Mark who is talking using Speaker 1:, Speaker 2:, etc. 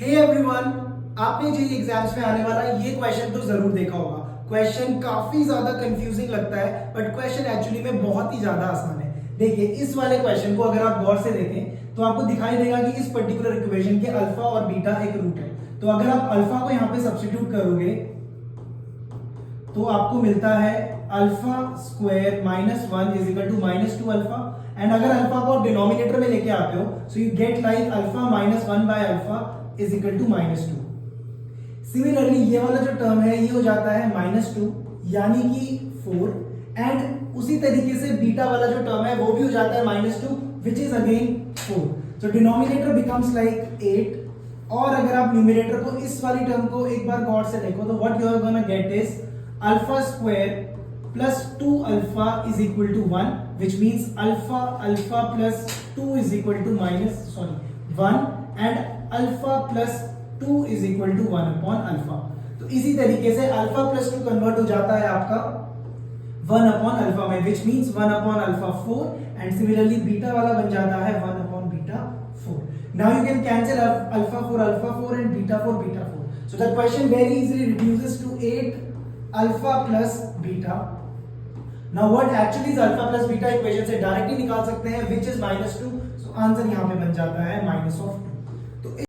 Speaker 1: Hey everyone, आपने जी exams में आने वाला ये क्वेश्चन तो जरूर देखा होगा। क्वेश्चन काफी ज्यादा कंफ्यूजिंग लगता है बट क्वेश्चन एक्चुअली में बहुत ही ज्यादा आसान है। देखिए इस वाले क्वेश्चन को अगर आप गौर से देखें तो आपको दिखाई देगा कि इस पर्टिकुलर इक्वेशन के अल्फा और बीटा एक रूट है। तो अगर आप अल्फा को यहाँ पे सब्स्टिट्यूट करोगे तो आपको मिलता है alpha square minus one is equal to minus two alpha. And अगर अल्फा को डिनोमिनेटर में लेके आते हो so you get like alpha minus one by alpha is equal to minus two. Similarly ये वाला जो टर्म है ये हो जाता है माइनस टू यानी कि 4। एंड उसी तरीके से बीटा वाला जो टर्म है वो भी हो जाता है minus two which is again 4। So denominator becomes like 8। और अगर आप न्यूमरेटर को इस वाली टर्म को एक बार गौर से देखो तो what you are gonna get is alpha square plus 2 alpha is equal to 1 which means alpha plus 2 is equal to 1 and alpha plus 2 is equal to 1 upon alpha। तो इसी तरीके से alpha plus 2 कन्वर्ट हो जाता है आपका 1 upon alpha में which means 1 upon alpha 4 and similarly beta वाला बन जाता है 1 upon beta 4। Now you can cancel alpha for and beta for beta 4। So the question very easily reduces to 8 alpha plus beta। Now what actually is alpha plus beta equation से directly निकाल सकते हैं which is -2। So answer यहाँ पे बन जाता है -2। तो